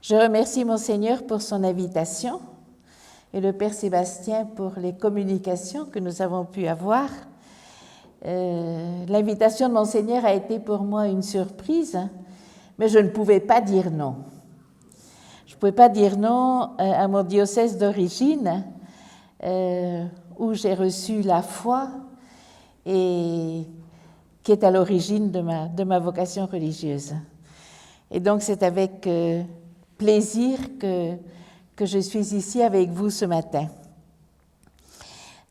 Je remercie Monseigneur pour son invitation et le Père Sébastien pour les communications que nous avons pu avoir. L'invitation de Monseigneur a été pour moi une surprise, mais je ne pouvais pas dire non. Je ne pouvais pas dire non à mon diocèse d'origine, où j'ai reçu la foi et qui est à l'origine de ma vocation religieuse. Et donc c'est avec plaisir que je suis ici avec vous ce matin.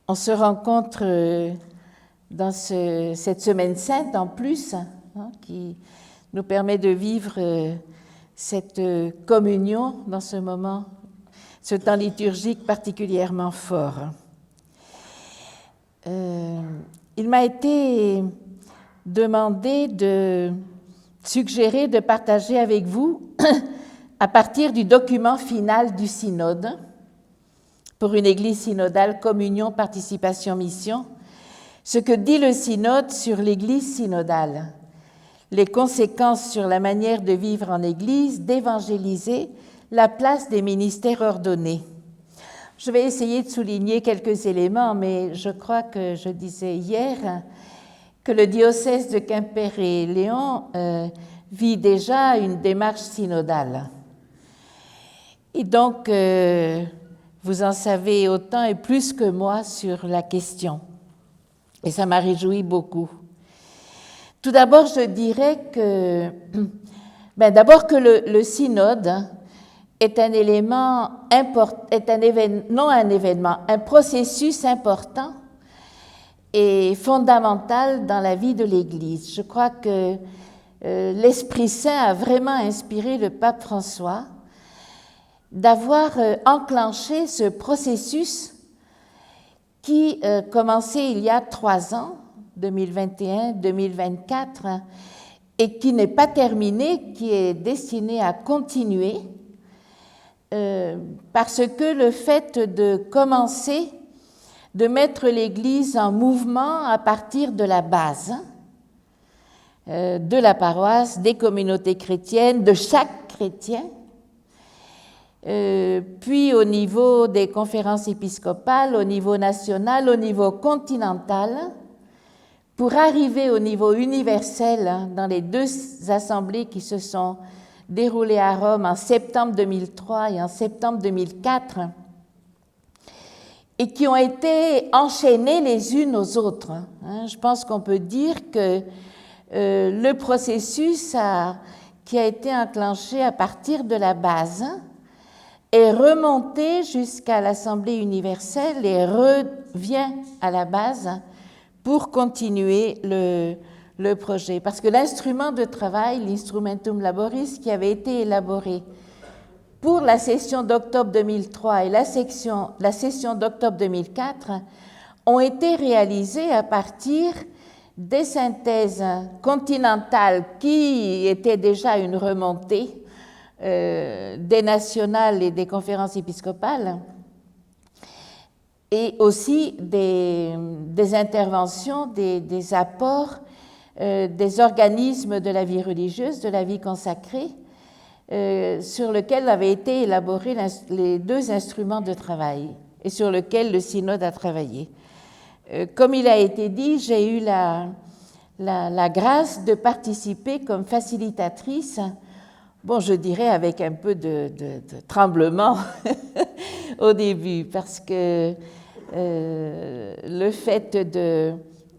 On se rencontre dans cette semaine sainte en plus, qui nous permet de vivre cette communion dans ce moment, ce temps liturgique particulièrement fort. Il m'a été demandé de suggérer de partager avec vous, à partir du document final du synode, pour une église synodale, communion, participation, mission, ce que dit le synode sur l'église synodale, les conséquences sur la manière de vivre en église, d'évangéliser, la place des ministères ordonnés. Je vais essayer de souligner quelques éléments, mais je crois que je disais hier que le diocèse de Quimper et Léon vit déjà une démarche synodale. Et donc, vous en savez autant et plus que moi sur la question. Et ça m'a réjoui beaucoup. Tout d'abord, je dirais que, d'abord que le synode est un élément important, un processus important et fondamental dans la vie de l'Église. Je crois que l'Esprit Saint a vraiment inspiré le pape François d'avoir enclenché ce processus qui commençait il y a 3 ans, 2021-2024, et qui n'est pas terminé, qui est destiné à continuer, parce que le fait de commencer, de mettre l'Église en mouvement à partir de la base, de la paroisse, des communautés chrétiennes, de chaque chrétien, puis au niveau des conférences épiscopales, au niveau national, au niveau continental, pour arriver au niveau universel dans les 2 assemblées qui se sont déroulées à Rome en septembre 2003 et en septembre 2004, et qui ont été enchaînées les unes aux autres. Je pense qu'on peut dire que le processus qui a été enclenché à partir de la base est remonté jusqu'à l'Assemblée universelle et revient à la base pour continuer le projet. Parce que l'instrument de travail, l'Instrumentum Laboris, qui avait été élaboré pour la session d'octobre 2003 et la session d'octobre 2004, ont été réalisés à partir des synthèses continentales qui étaient déjà une remontée des nationales et des conférences épiscopales, et aussi des interventions, des apports des organismes de la vie religieuse, de la vie consacrée, sur lequel avaient été élaborés les 2 instruments de travail et sur lequel le synode a travaillé. Comme il a été dit, j'ai eu la grâce de participer comme facilitatrice, je dirais avec un peu de tremblement au début, parce que le fait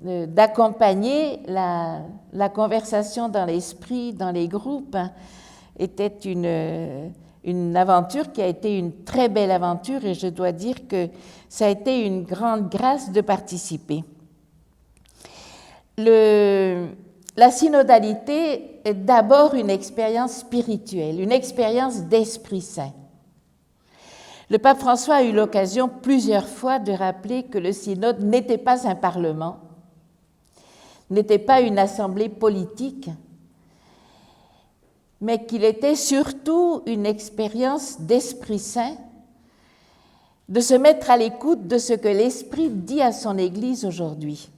d'accompagner la conversation dans l'esprit, dans les groupes, était une aventure qui a été une très belle aventure, et je dois dire que ça a été une grande grâce de participer. La synodalité est d'abord une expérience spirituelle, une expérience d'Esprit Saint. Le pape François a eu l'occasion plusieurs fois de rappeler que le synode n'était pas un parlement, n'était pas une assemblée politique, mais qu'il était surtout une expérience d'Esprit Saint, de se mettre à l'écoute de ce que l'Esprit dit à son Église aujourd'hui.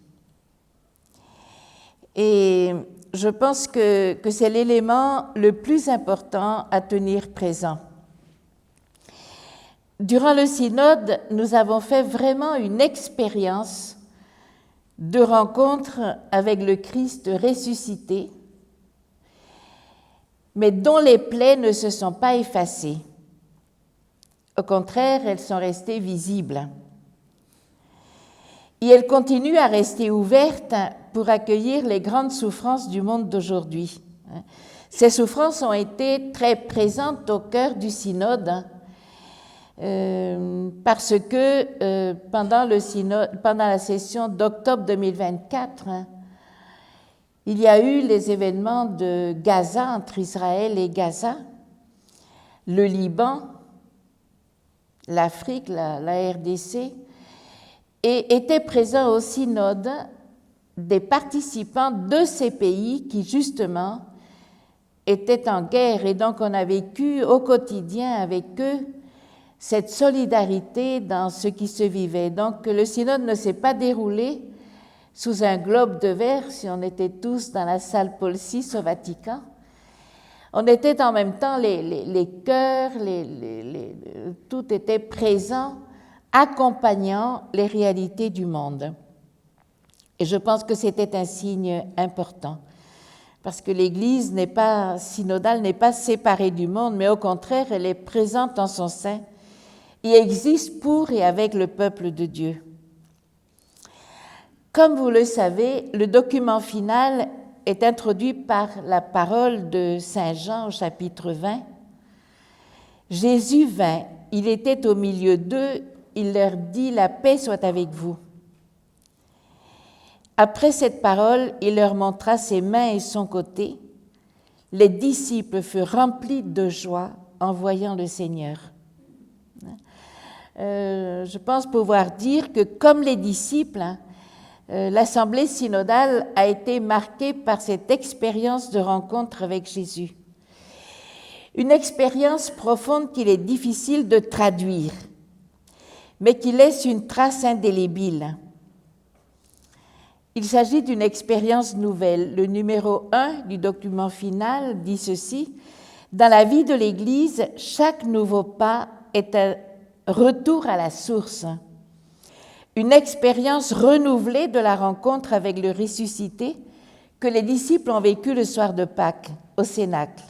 Et je pense que c'est l'élément le plus important à tenir présent. Durant le synode, nous avons fait vraiment une expérience de rencontre avec le Christ ressuscité, mais dont les plaies ne se sont pas effacées. Au contraire, elles sont restées visibles. Et elles continuent à rester ouvertes pour accueillir les grandes souffrances du monde d'aujourd'hui. Ces souffrances ont été très présentes au cœur du synode, parce que pendant la session d'octobre 2024, il y a eu les événements de Gaza, entre Israël et Gaza, le Liban, l'Afrique, la RDC, et étaient présents au synode des participants de ces pays qui, justement, étaient en guerre. Et donc, on a vécu au quotidien avec eux cette solidarité dans ce qui se vivait. Donc, le synode ne s'est pas déroulé sous un globe de verre, si on était tous dans la salle Paul VI au Vatican. On était en même temps les cœurs, tout était présent, accompagnant les réalités du monde. Et je pense que c'était un signe important, parce que l'Église synodale n'est pas séparée du monde, mais au contraire, elle est présente en son sein et existe pour et avec le peuple de Dieu. Comme vous le savez, le document final est introduit par la parole de Saint Jean au chapitre 20. Jésus vint, il était au milieu d'eux, il leur dit « La paix soit avec vous ». Après cette parole, il leur montra ses mains et son côté. Les disciples furent remplis de joie en voyant le Seigneur. Je pense pouvoir dire que, comme les disciples, l'Assemblée synodale a été marquée par cette expérience de rencontre avec Jésus. Une expérience profonde qu'il est difficile de traduire, mais qui laisse une trace indélébile. Il s'agit d'une expérience nouvelle. Le numéro 1 du document final dit ceci: « Dans la vie de l'Église, chaque nouveau pas est un retour à la source, une expérience renouvelée de la rencontre avec le ressuscité que les disciples ont vécu le soir de Pâques au Cénacle.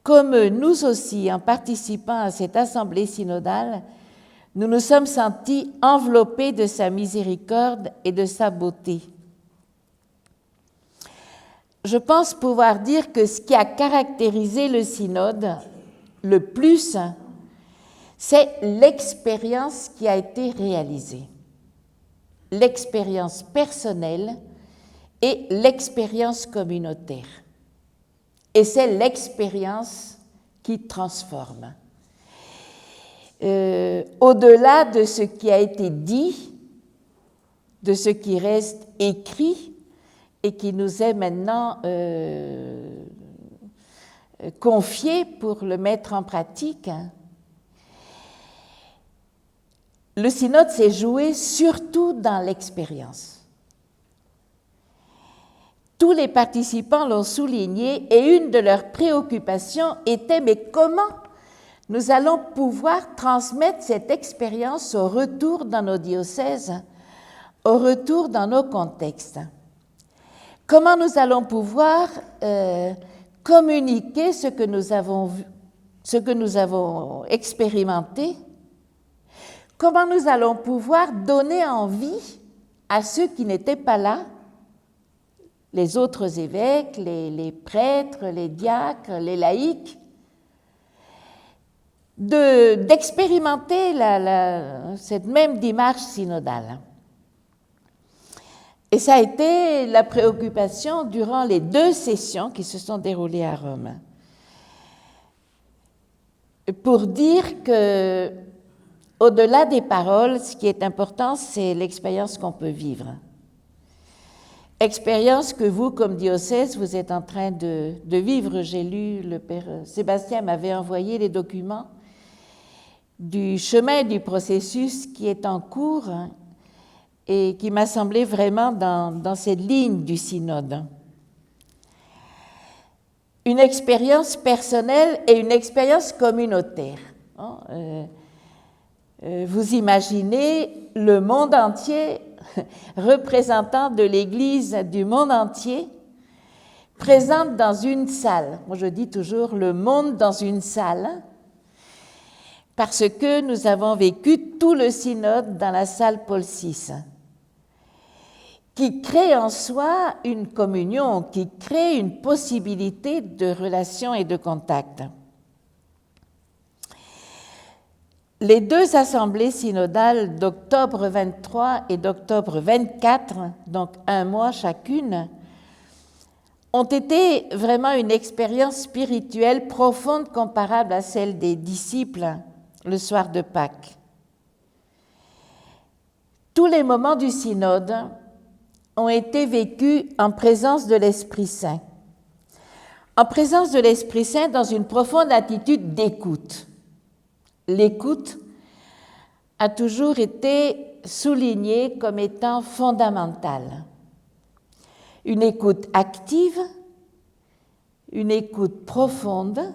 Comme nous aussi, en participant à cette assemblée synodale, nous nous sommes sentis enveloppés de sa miséricorde et de sa beauté. » Je pense pouvoir dire que ce qui a caractérisé le synode le plus, c'est l'expérience qui a été réalisée, l'expérience personnelle et l'expérience communautaire. Et c'est l'expérience qui transforme. Au-delà de ce qui a été dit, de ce qui reste écrit et qui nous est maintenant confié pour le mettre en pratique, le synode s'est joué surtout dans l'expérience. Tous les participants l'ont souligné et une de leurs préoccupations était « mais comment nous allons pouvoir transmettre cette expérience au retour dans nos diocèses, au retour dans nos contextes? Comment nous allons pouvoir communiquer ce que nous avons vu, ce que nous avons expérimenté? Comment nous allons pouvoir donner envie à ceux qui n'étaient pas là, les autres évêques, les prêtres, les diacres, les laïcs, d'expérimenter cette même démarche synodale. Et ça a été la préoccupation durant les 2 sessions qui se sont déroulées à Rome. Pour dire que, au-delà des paroles, ce qui est important, c'est l'expérience qu'on peut vivre. Expérience que vous, comme diocèse, vous êtes en train de vivre. J'ai lu, le Père Sébastien m'avait envoyé les documents du chemin du processus qui est en cours et qui m'a semblé vraiment dans cette ligne du synode. une expérience personnelle et une expérience communautaire. Vous imaginez le monde entier, représentant de l'Église du monde entier, présente dans une salle. Moi, je dis toujours le monde dans une salle, parce que nous avons vécu tout le synode dans la salle Paul VI, qui crée en soi une communion, qui crée une possibilité de relation et de contact. Les deux assemblées synodales d'octobre 23 et d'octobre 24, donc un mois chacune, ont été vraiment une expérience spirituelle profonde comparable à celle des disciples le soir de Pâques. Tous les moments du synode ont été vécus en présence de l'Esprit Saint. En présence de l'Esprit Saint dans une profonde attitude d'écoute. L'écoute a toujours été soulignée comme étant fondamentale. Une écoute active, une écoute profonde,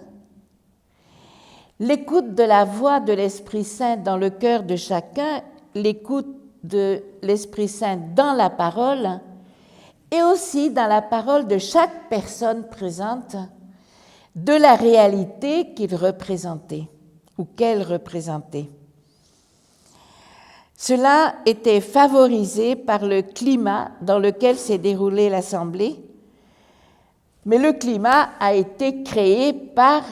l'écoute de la voix de l'Esprit Saint dans le cœur de chacun, l'écoute de l'Esprit Saint dans la parole et aussi dans la parole de chaque personne présente de la réalité qu'il représentait ou qu'elle représentait. Cela était favorisé par le climat dans lequel s'est déroulée l'Assemblée, mais le climat a été créé par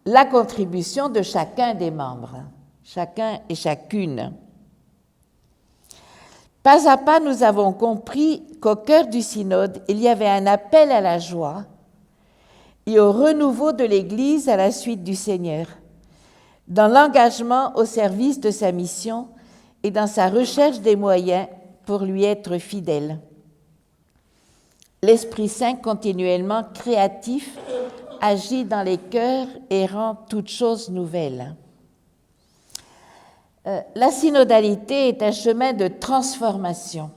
la contribution de chacun des membres, chacun et chacune. Pas à pas, nous avons compris qu'au cœur du synode, il y avait un appel à la joie et au renouveau de l'Église à la suite du Seigneur, dans l'engagement au service de sa mission et dans sa recherche des moyens pour lui être fidèle. L'Esprit Saint, continuellement créatif, agit dans les cœurs et rend toutes choses nouvelles. La synodalité est un chemin de transformation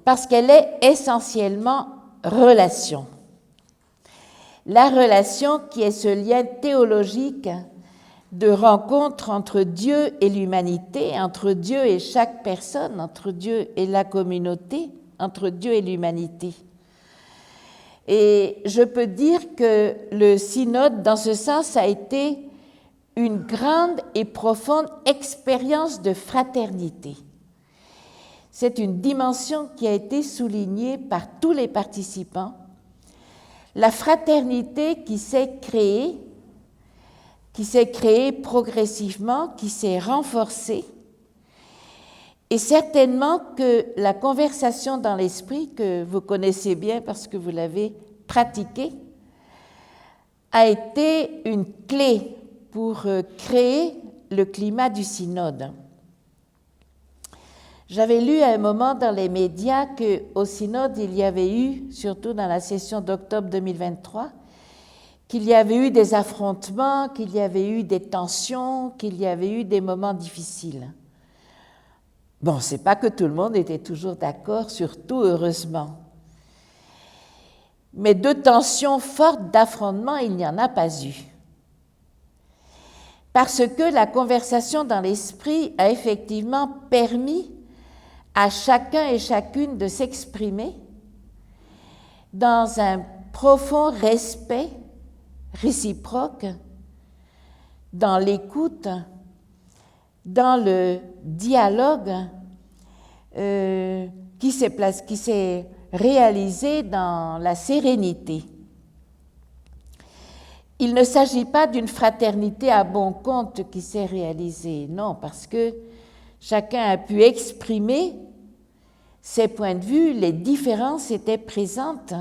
parce qu'elle est essentiellement relation. La relation qui est ce lien théologique de rencontre entre Dieu et l'humanité, entre Dieu et chaque personne, entre Dieu et la communauté, entre Dieu et l'humanité. Et je peux dire que le synode, dans ce sens, a été une grande et profonde expérience de fraternité. C'est une dimension qui a été soulignée par tous les participants. La fraternité qui s'est créée progressivement, qui s'est renforcée, et certainement que la conversation dans l'esprit, que vous connaissez bien parce que vous l'avez pratiquée, a été une clé pour créer le climat du synode. J'avais lu à un moment dans les médias qu'au synode, il y avait eu, surtout dans la session d'octobre 2023, qu'il y avait eu des affrontements, qu'il y avait eu des tensions, qu'il y avait eu des moments difficiles. Bon, c'est pas que tout le monde était toujours d'accord, surtout heureusement. Mais de tensions fortes, d'affrontements, il n'y en a pas eu. Parce que la conversation dans l'esprit a effectivement permis à chacun et chacune de s'exprimer dans un profond respect réciproque, dans l'écoute, dans le dialogue qui s'est réalisé dans la sérénité. Il ne s'agit pas d'une fraternité à bon compte qui s'est réalisée, non, parce que chacun a pu exprimer ses points de vue, les différences étaient présentes,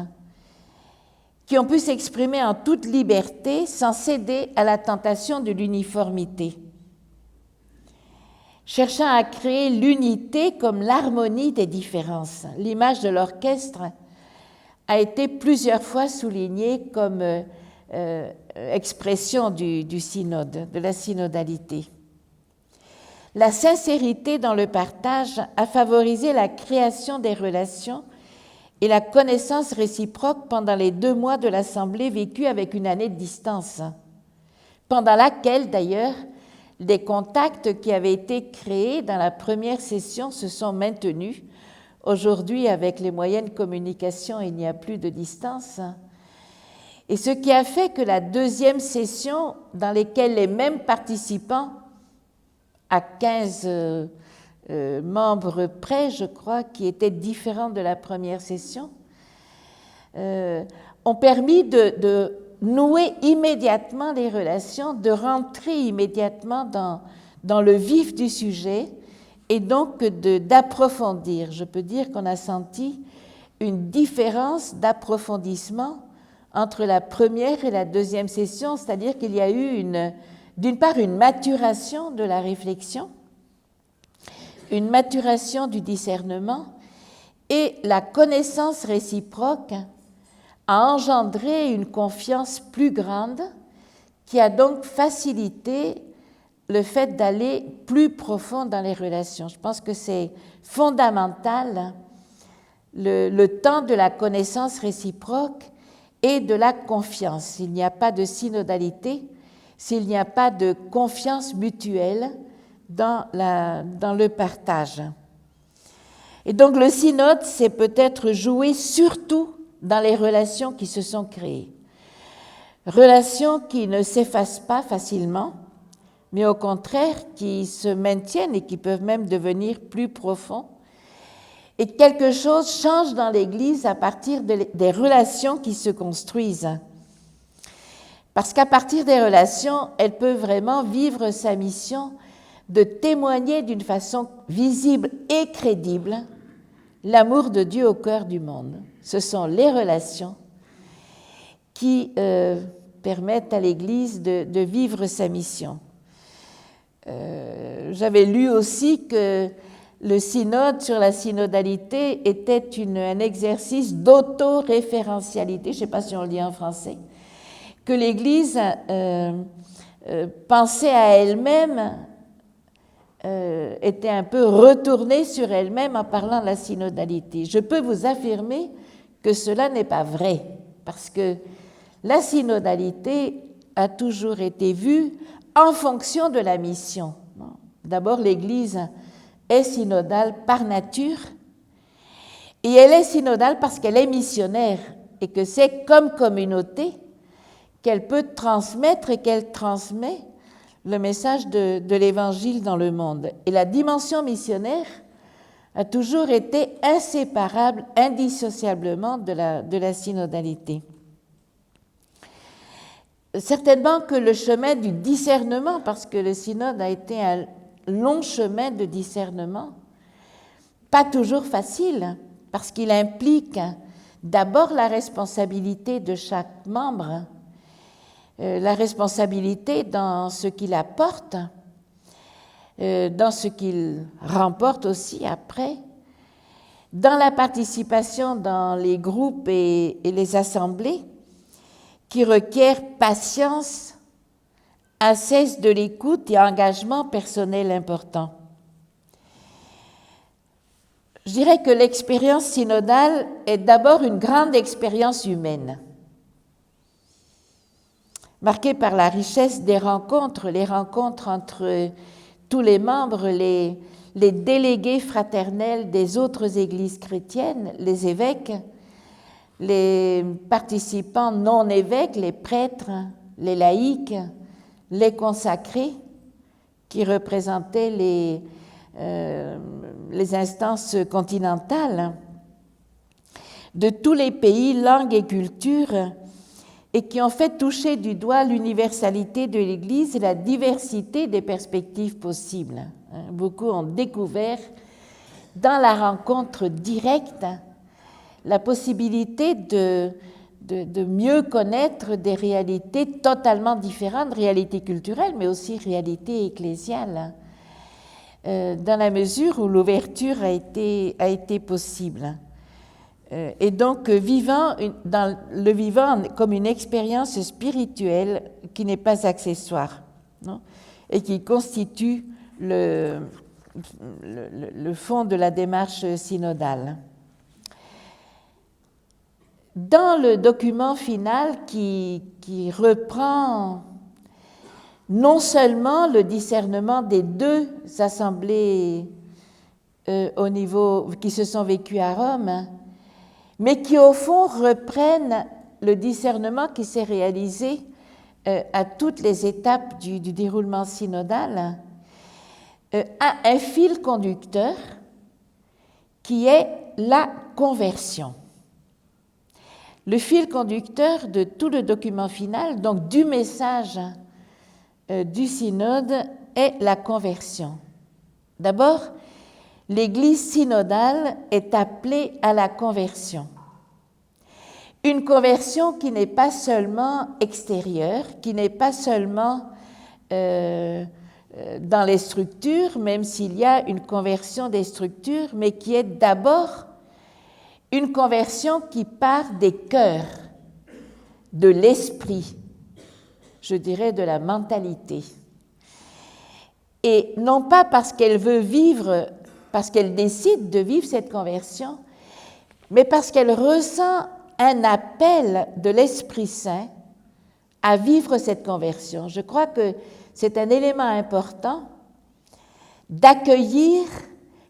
qui ont pu s'exprimer en toute liberté sans céder à la tentation de l'uniformité, cherchant à créer l'unité comme l'harmonie des différences. L'image de l'orchestre a été plusieurs fois soulignée comme expression du synode, de la synodalité. La sincérité dans le partage a favorisé la création des relations et la connaissance réciproque pendant les 2 mois de l'Assemblée vécue avec une année de distance, pendant laquelle, d'ailleurs, les contacts qui avaient été créés dans la première session se sont maintenus. Aujourd'hui, avec les moyens de communication, il n'y a plus de distance. Et ce qui a fait que la deuxième session, dans laquelle les mêmes participants, à 15 membres près, je crois, qui étaient différents de la première session, ont permis de nouer immédiatement les relations, de rentrer immédiatement dans le vif du sujet et donc d'approfondir. Je peux dire qu'on a senti une différence d'approfondissement entre la première et la deuxième session, c'est-à-dire qu'il y a eu d'une part une maturation de la réflexion, une maturation du discernement, et la connaissance réciproque a engendré une confiance plus grande qui a donc facilité le fait d'aller plus profond dans les relations. Je pense que c'est fondamental, le temps de la connaissance réciproque et de la confiance. S'il n'y a pas de synodalité, s'il n'y a pas de confiance mutuelle dans le partage. Et donc le synode s'est peut-être joué surtout dans les relations qui se sont créées. Relations qui ne s'effacent pas facilement, mais au contraire qui se maintiennent et qui peuvent même devenir plus profonds. Et quelque chose change dans l'Église à partir des relations qui se construisent. Parce qu'à partir des relations, elle peut vraiment vivre sa mission de témoigner d'une façon visible et crédible l'amour de Dieu au cœur du monde. Ce sont les relations qui permettent à l'Église de vivre sa mission. J'avais lu aussi que le synode sur la synodalité était un exercice d'autoréférentialité, je ne sais pas si on le dit en français, que l'Église pensait à elle-même, était un peu retournée sur elle-même en parlant de la synodalité. Je peux vous affirmer que cela n'est pas vrai, parce que la synodalité a toujours été vue en fonction de la mission. D'abord, l'Église est synodale par nature, et elle est synodale parce qu'elle est missionnaire, et que c'est comme communauté qu'elle peut transmettre et qu'elle transmet le message de l'Évangile dans le monde. Et la dimension missionnaire a toujours été inséparable, indissociablement de la synodalité. Certainement que le chemin du discernement, parce que le synode a été un long chemin de discernement, pas toujours facile, parce qu'il implique d'abord la responsabilité de chaque membre, la responsabilité dans ce qu'il apporte, dans ce qu'il remporte aussi après, dans la participation dans les groupes et les assemblées, qui requièrent patience, ascèse de l'écoute et engagement personnel important. Je dirais que l'expérience synodale est d'abord une grande expérience humaine, marquée par la richesse des rencontres, les rencontres entre tous les membres, les délégués fraternels des autres églises chrétiennes, les évêques, les participants non évêques, les prêtres, les laïcs, les consacrés, qui représentaient les instances continentales de tous les pays, langues et cultures, et qui ont fait toucher du doigt l'universalité de l'Église et la diversité des perspectives possibles. Beaucoup ont découvert dans la rencontre directe la possibilité de mieux connaître des réalités totalement différentes, réalités culturelles, mais aussi réalités ecclésiales, dans la mesure où l'ouverture a été possible. Et donc, le vivant comme une expérience spirituelle qui n'est pas accessoire, non, et qui constitue le fond de la démarche synodale. dans le document final qui reprend non seulement le discernement des deux assemblées au niveau qui se sont vécues à Rome, mais qui au fond reprennent le discernement qui s'est réalisé à toutes les étapes du déroulement synodal, a un fil conducteur qui est la conversion. Le fil conducteur de tout le document final, donc du message du synode, est la conversion. D'abord, l'Église synodale est appelée à la conversion. Une conversion qui n'est pas seulement extérieure, qui n'est pas seulement dans les structures, même s'il y a une conversion des structures, mais qui est d'abord une conversion qui part des cœurs, de l'esprit, je dirais de la mentalité. Et non pas parce qu'elle veut vivre, parce qu'elle décide de vivre cette conversion, mais parce qu'elle ressent un appel de l'Esprit Saint à vivre cette conversion. Je crois que c'est un élément important d'accueillir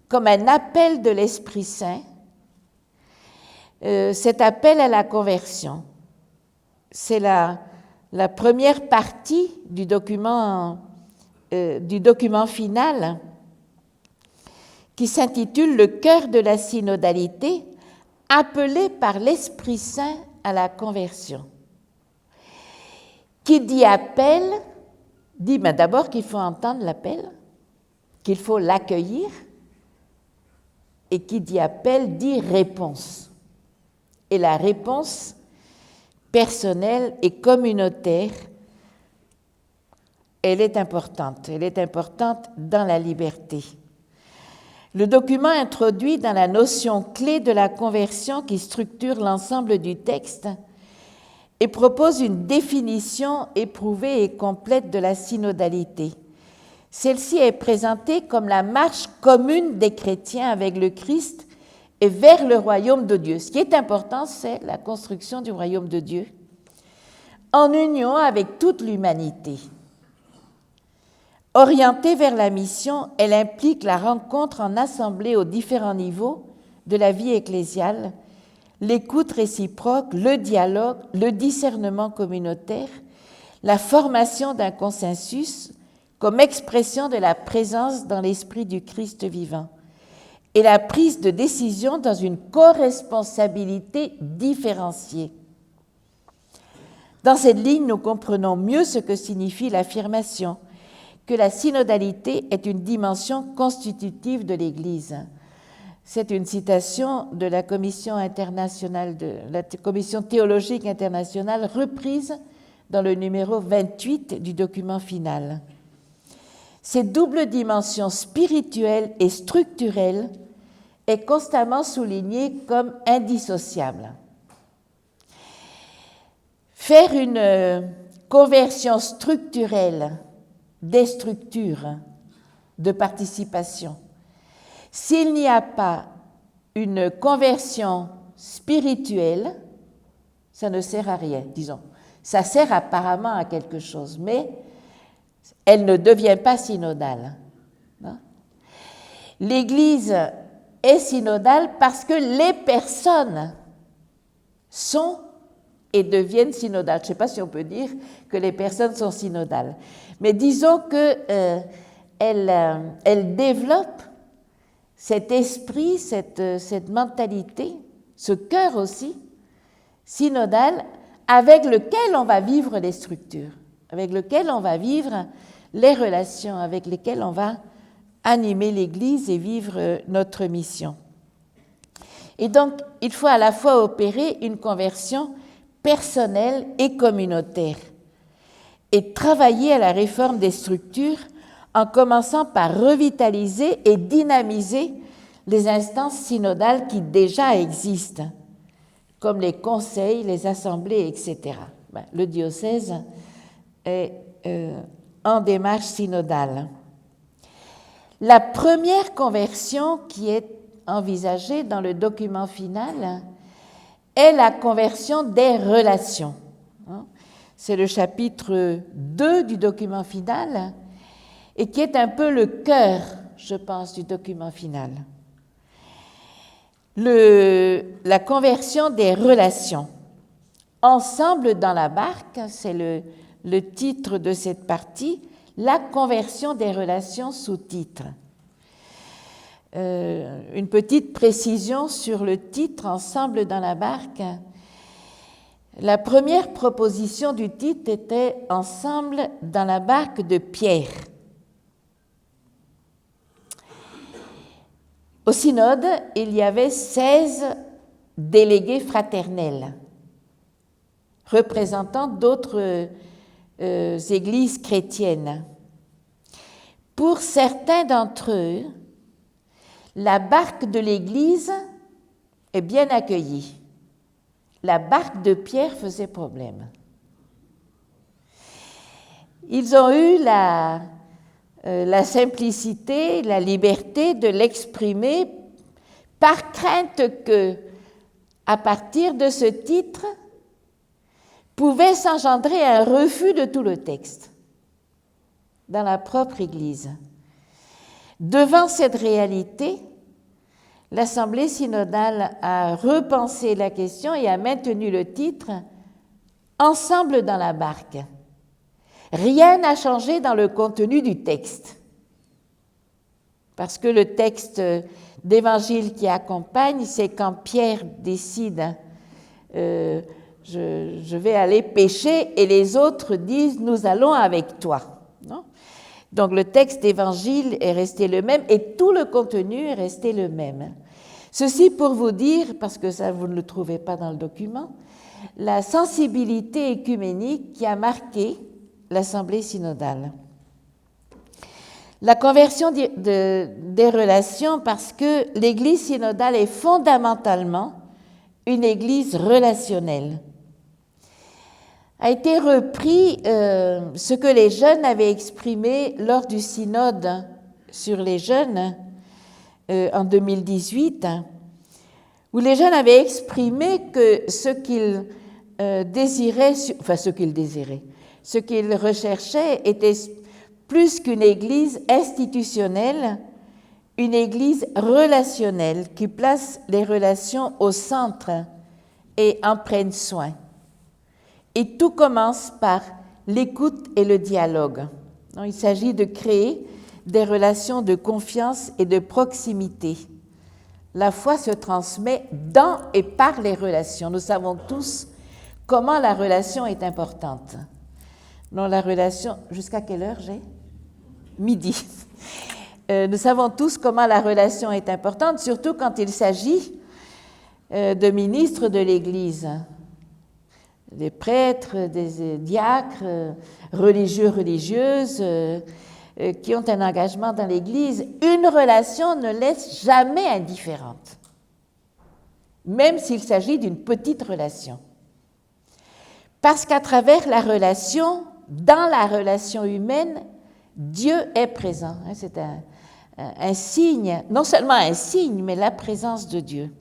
comme un appel de l'Esprit Saint cet appel à la conversion. C'est la première partie du document final qui s'intitule « Le cœur de la synodalité », appelé par l'Esprit Saint à la conversion. Qui dit appel, dit d'abord qu'il faut entendre l'appel, qu'il faut l'accueillir, et qui dit appel dit réponse. Et la réponse personnelle et communautaire, elle est importante dans la liberté. Le document introduit dans la notion clé de la conversion qui structure l'ensemble du texte et propose une définition éprouvée et complète de la synodalité. Celle-ci est présentée comme la marche commune des chrétiens avec le Christ et vers le royaume de Dieu. Ce qui est important, c'est la construction du royaume de Dieu en union avec toute l'humanité. Orientée vers la mission, elle implique la rencontre en assemblée aux différents niveaux de la vie ecclésiale, l'écoute réciproque, le dialogue, le discernement communautaire, la formation d'un consensus comme expression de la présence dans l'esprit du Christ vivant et la prise de décision dans une co-responsabilité différenciée. Dans cette ligne, nous comprenons mieux ce que signifie l'affirmation que la synodalité est une dimension constitutive de l'Église. C'est une citation de la Commission internationale, de la Commission théologique internationale, reprise dans le numéro 28 du document final. Cette double dimension spirituelle et structurelle est constamment soulignée comme indissociable. Faire une conversion structurelle des structures de participation, s'il n'y a pas une conversion spirituelle, ça ne sert à rien, disons. Ça sert apparemment à quelque chose, mais elle ne devient pas synodale. L'Église est synodale parce que les personnes sont et deviennent synodales. Je ne sais pas si on peut dire que les personnes sont synodales, mais disons qu'elles développent cet esprit, cette mentalité, ce cœur aussi, synodal, avec lequel on va vivre les structures, avec lequel on va vivre les relations, avec lesquelles on va animer l'Église et vivre notre mission. Et donc, il faut à la fois opérer une conversion personnelle et communautaire et travailler à la réforme des structures en commençant par revitaliser et dynamiser les instances synodales qui déjà existent, comme les conseils, les assemblées, etc. Le diocèse est en démarche synodale. La première conversion qui est envisagée dans le document final est la conversion des relations. C'est le chapitre 2 du document final et qui est un peu le cœur, je pense, du document final. La conversion des relations. Ensemble dans la barque, c'est le titre de cette partie, la conversion des relations sous-titre. Une petite précision sur le titre Ensemble dans la barque. La première proposition du titre était Ensemble dans la barque de Pierre. Au synode, il y avait 16 délégués fraternels, représentant d'autres églises chrétiennes. Pour certains d'entre eux, la barque de l'Église est bien accueillie. La barque de Pierre faisait problème. Ils ont eu la simplicité, la liberté de l'exprimer par crainte que, à partir de ce titre, pouvait s'engendrer un refus de tout le texte dans la propre Église. Devant cette réalité, l'Assemblée synodale a repensé la question et a maintenu le titre « Ensemble dans la barque ». Rien n'a changé dans le contenu du texte, parce que le texte d'évangile qui accompagne, c'est quand Pierre décide je vais aller pêcher, et les autres disent « nous allons avec toi ». Donc le texte d'évangile est resté le même et tout le contenu est resté le même. Ceci pour vous dire, parce que ça vous ne le trouvez pas dans le document, la sensibilité écuménique qui a marqué l'Assemblée synodale. La conversion des relations, parce que l'Église synodale est fondamentalement une Église relationnelle. A été repris ce que les jeunes avaient exprimé lors du synode sur les jeunes en 2018, où les jeunes avaient exprimé que ce qu'ils désiraient, ce qu'ils recherchaient était plus qu'une Église institutionnelle, une Église relationnelle qui place les relations au centre et en prenne soin. Et tout commence par l'écoute et le dialogue. Il s'agit de créer des relations de confiance et de proximité. La foi se transmet dans et par les relations. Nous savons tous comment la relation est importante. Non, la relation... Jusqu'à quelle heure j'ai ? Midi. Nous savons tous comment la relation est importante, surtout quand il s'agit de ministres de l'Église. Des prêtres, des diacres, religieux, religieuses, qui ont un engagement dans l'Église, une relation ne laisse jamais indifférente, même s'il s'agit d'une petite relation. Parce qu'à travers la relation, dans la relation humaine, Dieu est présent. C'est un signe, non seulement un signe, mais la présence de Dieu.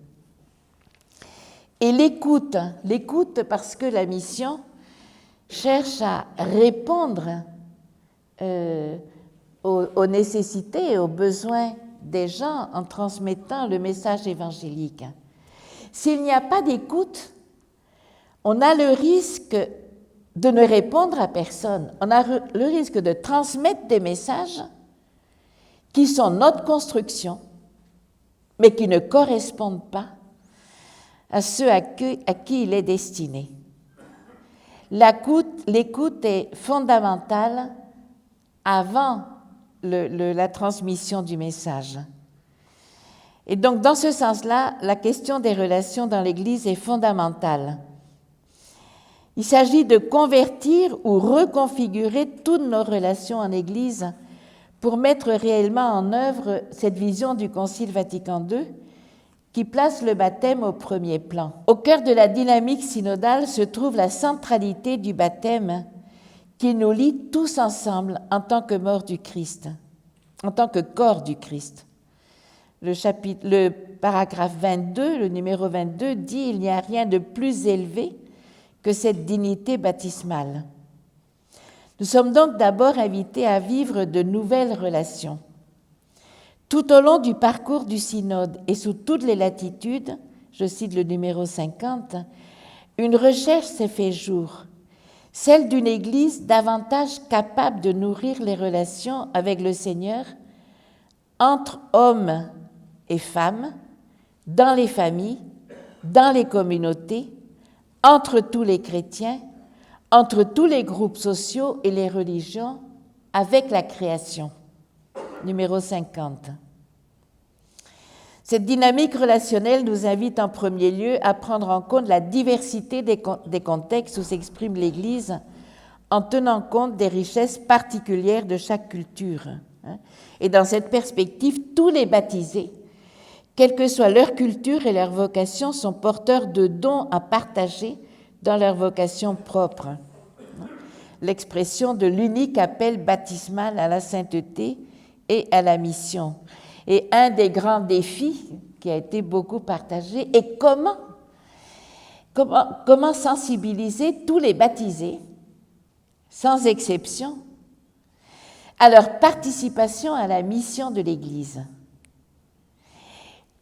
Et l'écoute parce que la mission cherche à répondre aux nécessités et aux besoins des gens en transmettant le message évangélique. S'il n'y a pas d'écoute, on a le risque de ne répondre à personne. On a le risque de transmettre des messages qui sont notre construction, mais qui ne correspondent pas à ceux à qui il est destiné. L'écoute est fondamentale avant la transmission du message. Et donc, dans ce sens-là, la question des relations dans l'Église est fondamentale. Il s'agit de convertir ou reconfigurer toutes nos relations en Église pour mettre réellement en œuvre cette vision du Concile Vatican II qui place le baptême au premier plan. Au cœur de la dynamique synodale se trouve la centralité du baptême qui nous lie tous ensemble en tant que corps du Christ. Le paragraphe 22, le numéro 22, dit « Il n'y a rien de plus élevé que cette dignité baptismale ». Nous sommes donc d'abord invités à vivre de nouvelles relations. Tout au long du parcours du synode et sous toutes les latitudes, je cite le numéro 50, une recherche s'est fait jour, celle d'une Église davantage capable de nourrir les relations avec le Seigneur entre hommes et femmes, dans les familles, dans les communautés, entre tous les chrétiens, entre tous les groupes sociaux et les religions, avec la création. Numéro 50. Cette dynamique relationnelle nous invite en premier lieu à prendre en compte la diversité des contextes où s'exprime l'Église en tenant compte des richesses particulières de chaque culture. Et dans cette perspective, tous les baptisés, quelle que soit leur culture et leur vocation, sont porteurs de dons à partager dans leur vocation propre. L'expression de l'unique appel baptismal à la sainteté et à la mission. Et un des grands défis qui a été beaucoup partagé est comment sensibiliser tous les baptisés, sans exception, à leur participation à la mission de l'Église.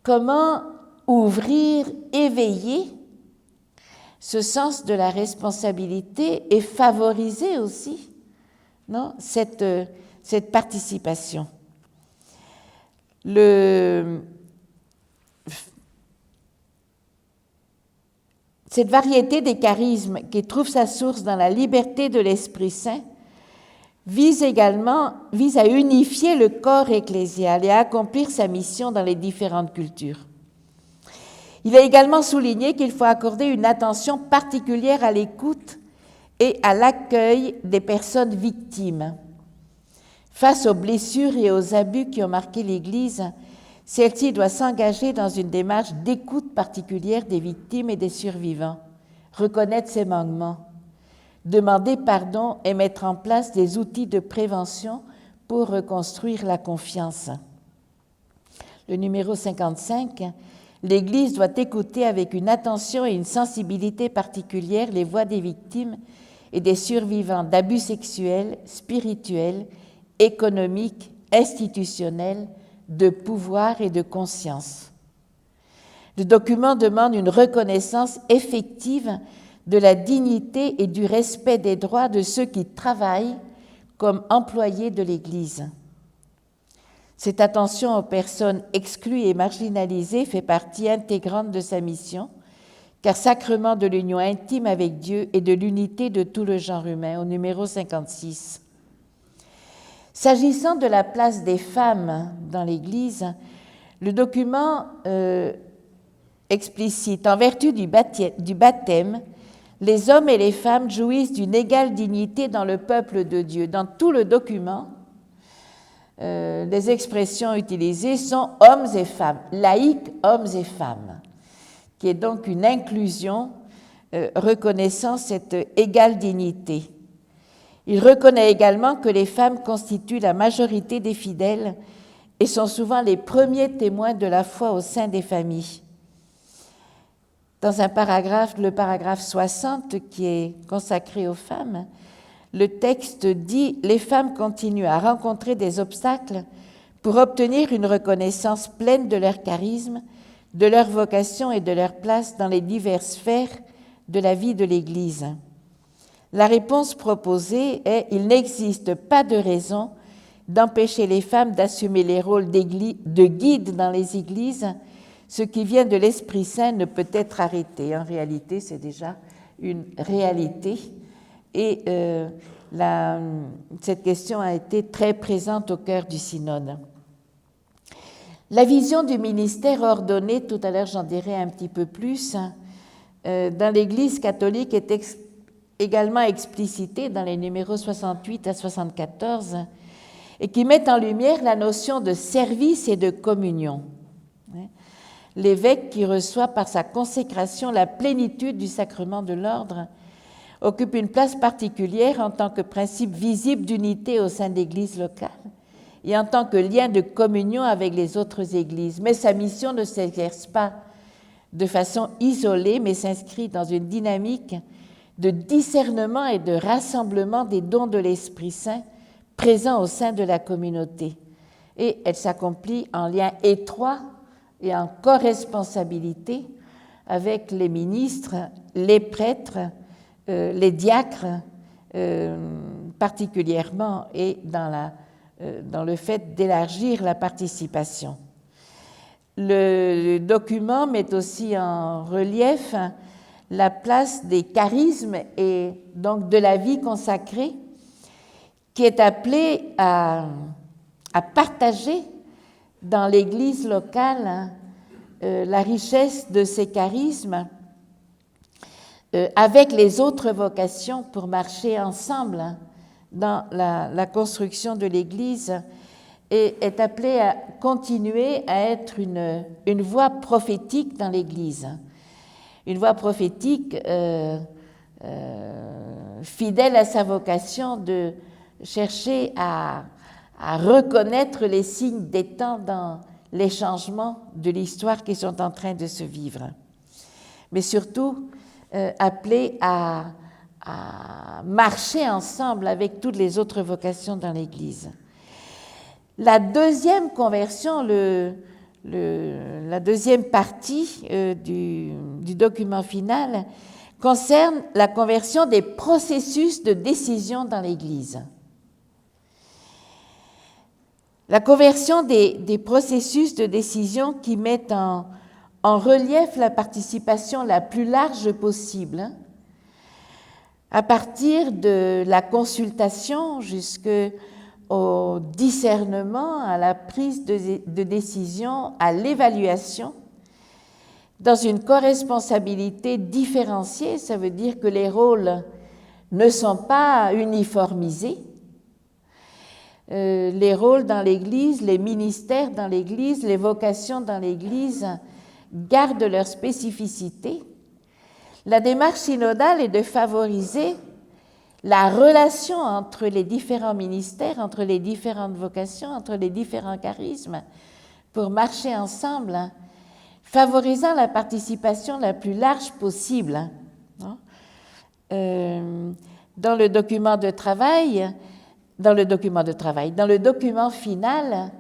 Comment ouvrir, éveiller ce sens de la responsabilité et favoriser aussi cette participation. Cette variété des charismes qui trouve sa source dans la liberté de l'Esprit Saint vise à unifier le corps ecclésial et à accomplir sa mission dans les différentes cultures. Il a également souligné qu'il faut accorder une attention particulière à l'écoute et à l'accueil des personnes victimes. Face aux blessures et aux abus qui ont marqué l'Église, celle-ci doit s'engager dans une démarche d'écoute particulière des victimes et des survivants, reconnaître ses manquements, demander pardon et mettre en place des outils de prévention pour reconstruire la confiance. Le numéro 55, l'Église doit écouter avec une attention et une sensibilité particulière les voix des victimes et des survivants d'abus sexuels, spirituels, économiques, institutionnels, de pouvoir et de conscience. Le document demande une reconnaissance effective de la dignité et du respect des droits de ceux qui travaillent comme employés de l'Église. Cette attention aux personnes exclues et marginalisées fait partie intégrante de sa mission, car sacrement de l'union intime avec Dieu et de l'unité de tout le genre humain, au numéro 56. S'agissant de la place des femmes dans l'Église, le document explicite, en vertu du baptême, les hommes et les femmes jouissent d'une égale dignité dans le peuple de Dieu. Dans tout le document, les expressions utilisées sont hommes et femmes, laïcs, hommes et femmes, qui est donc une inclusion reconnaissant cette égale dignité. Il reconnaît également que les femmes constituent la majorité des fidèles et sont souvent les premiers témoins de la foi au sein des familles. Dans un paragraphe, le paragraphe 60, qui est consacré aux femmes, le texte dit « Les femmes continuent à rencontrer des obstacles pour obtenir une reconnaissance pleine de leur charisme, de leur vocation et de leur place dans les diverses sphères de la vie de l'Église. » La réponse proposée est « Il n'existe pas de raison d'empêcher les femmes d'assumer les rôles de guide dans les églises. Ce qui vient de l'Esprit Saint ne peut être arrêté. » En réalité, c'est déjà une réalité. Et cette question a été très présente au cœur du synode. La vision du ministère ordonné, tout à l'heure j'en dirai un petit peu plus, dans l'Église catholique est également explicitée dans les numéros 68 à 74 et qui met en lumière la notion de service et de communion. L'évêque, qui reçoit par sa consécration la plénitude du sacrement de l'ordre, occupe une place particulière en tant que principe visible d'unité au sein de l'Église locale et en tant que lien de communion avec les autres églises. Mais sa mission ne s'exerce pas de façon isolée, mais s'inscrit dans une dynamique de discernement et de rassemblement des dons de l'Esprit Saint présents au sein de la communauté. Et elle s'accomplit en lien étroit et en corresponsabilité avec les ministres, les prêtres, les diacres, particulièrement, et dans le fait d'élargir la participation. Le document met aussi en relief la place des charismes et donc de la vie consacrée qui est appelée à partager dans l'Église locale la richesse de ces charismes avec les autres vocations pour marcher ensemble dans la construction de l'Église et est appelée à continuer à être une voix prophétique dans l'Église. Une voix prophétique fidèle à sa vocation de chercher à reconnaître les signes des temps dans les changements de l'histoire qui sont en train de se vivre. Mais surtout, appelée à marcher ensemble avec toutes les autres vocations dans l'Église. La deuxième conversion, la deuxième partie du document final concerne la conversion des processus de décision dans l'Église. La conversion des processus de décision qui mettent en relief la participation la plus large possible, à partir de la consultation jusqu'au discernement, à la prise de décision, à l'évaluation, dans une corresponsabilité différenciée. Ça veut dire que les rôles ne sont pas uniformisés. Les rôles dans l'Église, les ministères dans l'Église, les vocations dans l'Église gardent leur spécificité. La démarche synodale est de favoriser la relation entre les différents ministères, entre les différentes vocations, entre les différents charismes, pour marcher ensemble, favorisant la participation la plus large possible. Dans le document final,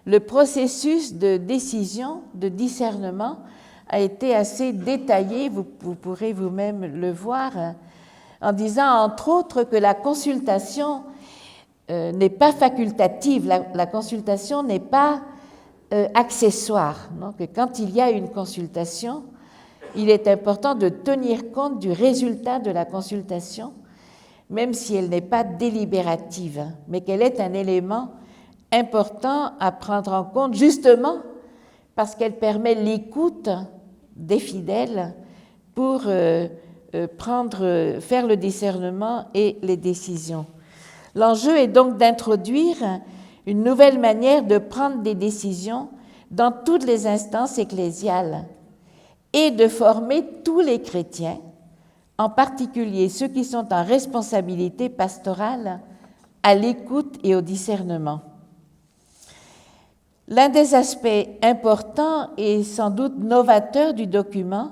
le processus de décision, de discernement, a été assez détaillé, vous pourrez vous-même le voir, en disant entre autres que la consultation n'est pas facultative, la consultation n'est pas accessoire, non? Que quand il y a une consultation, il est important de tenir compte du résultat de la consultation, même si elle n'est pas délibérative, mais qu'elle est un élément important à prendre en compte, justement parce qu'elle permet l'écoute des fidèles pour faire le discernement et les décisions. L'enjeu est donc d'introduire une nouvelle manière de prendre des décisions dans toutes les instances ecclésiales et de former tous les chrétiens, en particulier ceux qui sont en responsabilité pastorale, à l'écoute et au discernement. L'un des aspects importants et sans doute novateurs du document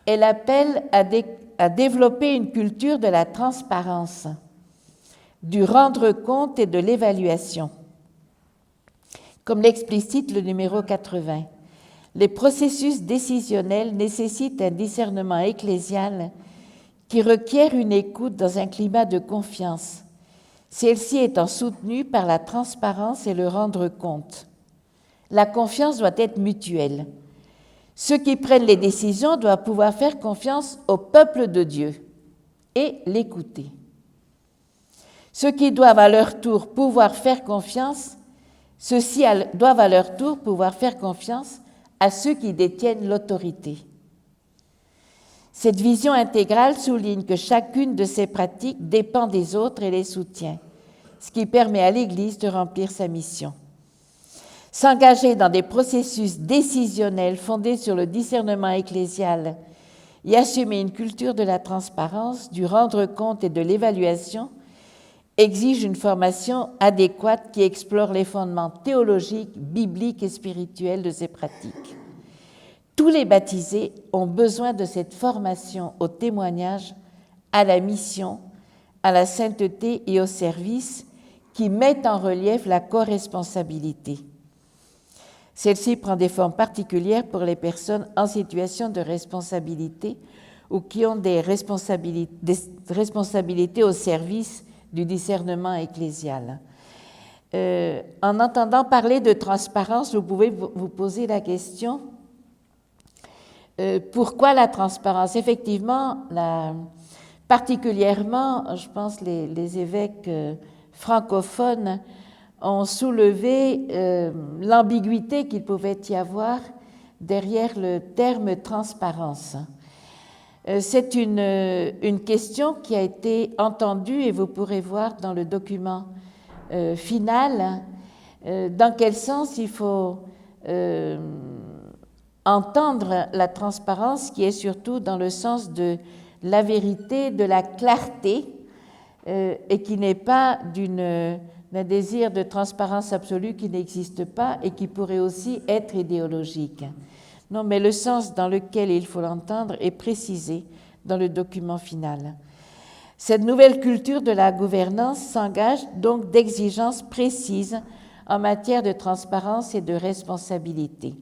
est l'appel à développer une culture de la transparence, du rendre compte et de l'évaluation. Comme l'explicite le numéro 80, les processus décisionnels nécessitent un discernement ecclésial qui requiert une écoute dans un climat de confiance, celle-ci étant soutenue par la transparence et le rendre compte. La confiance doit être mutuelle. Ceux qui prennent les décisions doivent pouvoir faire confiance au peuple de Dieu et l'écouter. Ceux qui doivent à leur tour pouvoir faire confiance, ceux-ci doivent à leur tour pouvoir faire confiance à ceux qui détiennent l'autorité. Cette vision intégrale souligne que chacune de ces pratiques dépend des autres et les soutient, ce qui permet à l'Église de remplir sa mission. S'engager dans des processus décisionnels fondés sur le discernement ecclésial et assumer une culture de la transparence, du rendre compte et de l'évaluation exige une formation adéquate qui explore les fondements théologiques, bibliques et spirituels de ces pratiques. Tous les baptisés ont besoin de cette formation au témoignage, à la mission, à la sainteté et au service qui mettent en relief la co-responsabilité. Celle-ci prend des formes particulières pour les personnes en situation de responsabilité ou qui ont des responsabilités au service du discernement ecclésial. En entendant parler de transparence, vous pouvez vous poser la question pourquoi la transparence? Effectivement, particulièrement, je pense, les évêques francophones ont soulevé l'ambiguïté qu'il pouvait y avoir derrière le terme transparence. C'est une question qui a été entendue et vous pourrez voir dans le document final dans quel sens il faut entendre la transparence qui est surtout dans le sens de la vérité, de la clarté et qui n'est pas d'un désir de transparence absolue qui n'existe pas et qui pourrait aussi être idéologique. Non, mais le sens dans lequel il faut l'entendre est précisé dans le document final. Cette nouvelle culture de la gouvernance s'engage donc d'exigences précises en matière de transparence et de responsabilité.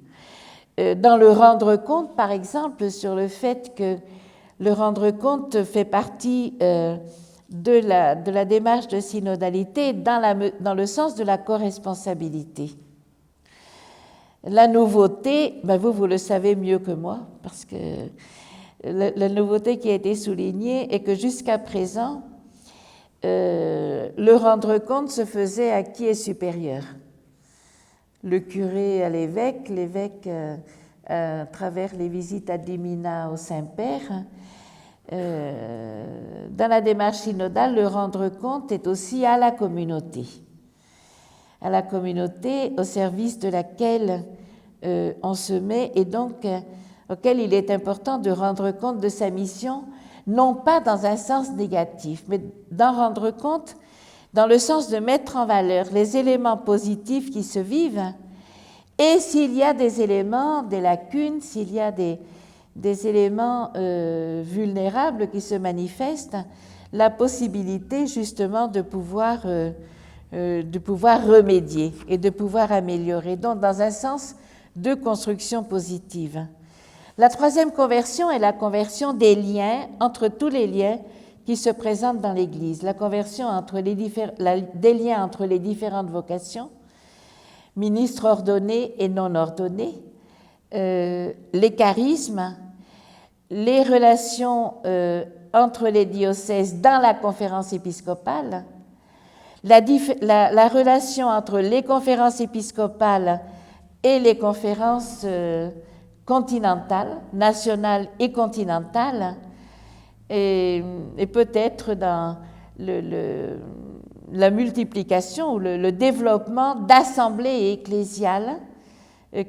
Dans le rendre compte, par exemple, sur le fait que le rendre compte fait partie de la démarche de synodalité dans le sens de la corresponsabilité. La nouveauté, vous le savez mieux que moi, parce que la nouveauté qui a été soulignée est que jusqu'à présent, le rendre compte se faisait à qui est supérieur. Le curé à l'évêque, l'évêque à travers les visites ad limina au Saint-Père. Dans la démarche synodale, le rendre compte est aussi à la communauté au service de laquelle on se met et donc auquel il est important de rendre compte de sa mission, non pas dans un sens négatif, mais d'en rendre compte dans le sens de mettre en valeur les éléments positifs qui se vivent et s'il y a des éléments, des lacunes, s'il y a des éléments vulnérables qui se manifestent, la possibilité justement de pouvoir remédier et de pouvoir améliorer, donc dans un sens de construction positive. La troisième conversion est la conversion des liens, entre tous les liens qui se présentent dans l'Église, la conversion des liens entre les différentes vocations, ministres ordonnés et non ordonnés, les charismes, les relations entre les diocèses dans la conférence épiscopale, la relation entre les conférences épiscopales et les conférences continentales, nationales et continentales, et peut-être dans la multiplication ou le développement d'assemblées ecclésiales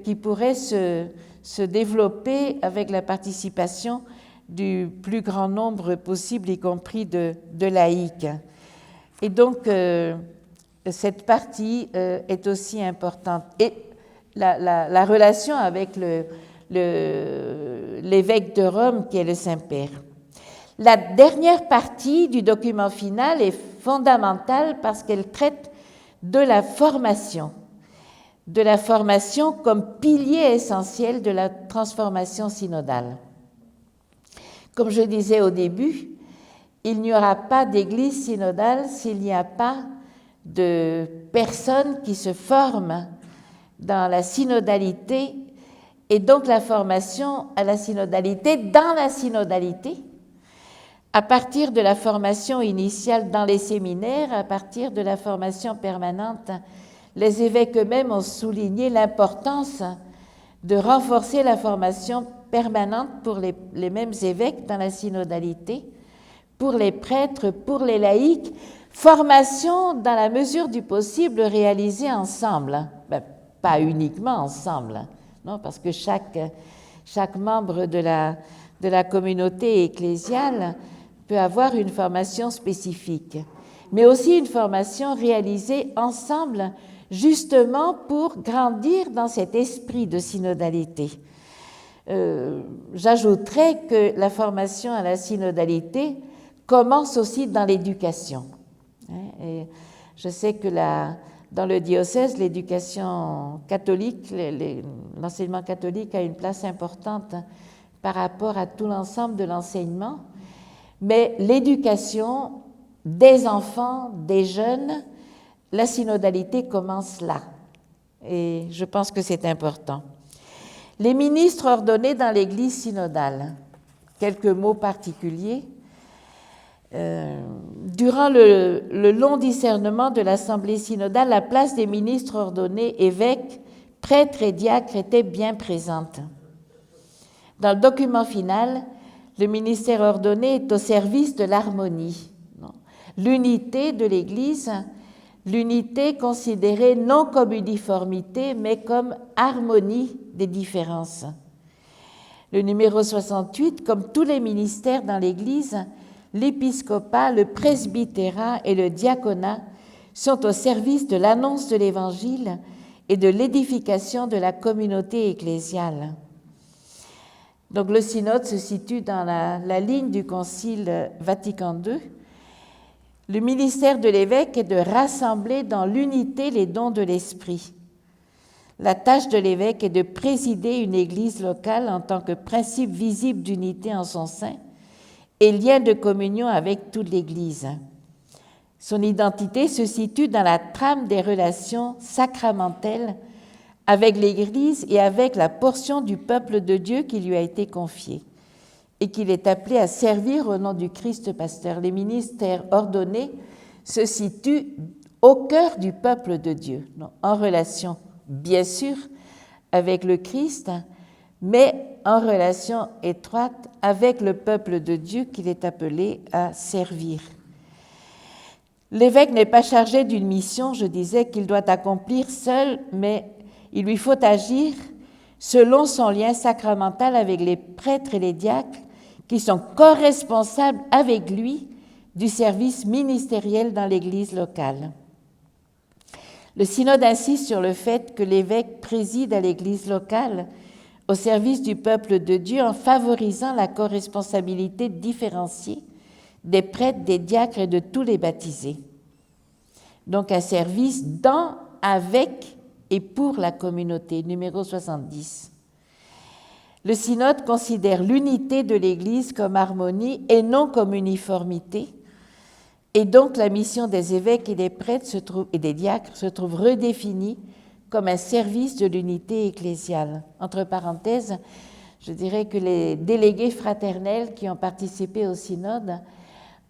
qui pourraient se développer avec la participation du plus grand nombre possible, y compris de laïcs. Et donc, cette partie est aussi importante. Et la relation avec l'évêque de Rome, qui est le Saint-Père. La dernière partie du document final est fondamentale parce qu'elle traite de la formation comme pilier essentiel de la transformation synodale. Comme je disais au début, il n'y aura pas d'église synodale s'il n'y a pas de personnes qui se forment dans la synodalité et donc la formation à la synodalité dans la synodalité, à partir de la formation initiale dans les séminaires, à partir de la formation permanente. Les évêques eux-mêmes ont souligné l'importance de renforcer la formation permanente pour les mêmes évêques dans la synodalité, pour les prêtres, pour les laïcs, formation dans la mesure du possible réalisée ensemble, pas uniquement ensemble, non, parce que chaque membre de la communauté ecclésiale peut avoir une formation spécifique, mais aussi une formation réalisée ensemble justement pour grandir dans cet esprit de synodalité. J'ajouterais que la formation à la synodalité commence aussi dans l'éducation. Et je sais que dans le diocèse, l'éducation catholique, l'enseignement catholique a une place importante par rapport à tout l'ensemble de l'enseignement, mais l'éducation des enfants, des jeunes, la synodalité commence là. Et je pense que c'est important. Les ministres ordonnés dans l'Église synodale, quelques mots particuliers. Durant le long discernement de l'Assemblée synodale, la place des ministres ordonnés, évêques, prêtres et diacres était bien présente. Dans le document final, le ministère ordonné est au service de l'harmonie, l'unité de l'Église, l'unité considérée non comme uniformité, mais comme harmonie des différences. Le numéro 68, comme tous les ministères dans l'Église, l'épiscopat, le presbytérat et le diaconat sont au service de l'annonce de l'Évangile et de l'édification de la communauté ecclésiale. Donc le synode se situe dans la ligne du Concile Vatican II. Le ministère de l'évêque est de rassembler dans l'unité les dons de l'Esprit. La tâche de l'évêque est de présider une église locale en tant que principe visible d'unité en son sein et lien de communion avec toute l'Église. Son identité se situe dans la trame des relations sacramentelles avec l'Église et avec la portion du peuple de Dieu qui lui a été confiée et qu'il est appelé à servir au nom du Christ pasteur. Les ministères ordonnés se situent au cœur du peuple de Dieu, en relation, bien sûr, avec le Christ, mais en relation étroite avec le peuple de Dieu qu'il est appelé à servir. L'évêque n'est pas chargé d'une mission, je disais, qu'il doit accomplir seul, mais il lui faut agir selon son lien sacramental avec les prêtres et les diacres qui sont co-responsables avec lui du service ministériel dans l'Église locale. Le synode insiste sur le fait que l'évêque préside à l'Église locale au service du peuple de Dieu en favorisant la corresponsabilité différenciée des prêtres, des diacres et de tous les baptisés. Donc un service dans, avec et pour la communauté, numéro 70. Le synode considère l'unité de l'Église comme harmonie et non comme uniformité, et donc la mission des évêques et des prêtres et des diacres se trouve redéfinie comme un service de l'unité ecclésiale. Entre parenthèses, je dirais que les délégués fraternels qui ont participé au synode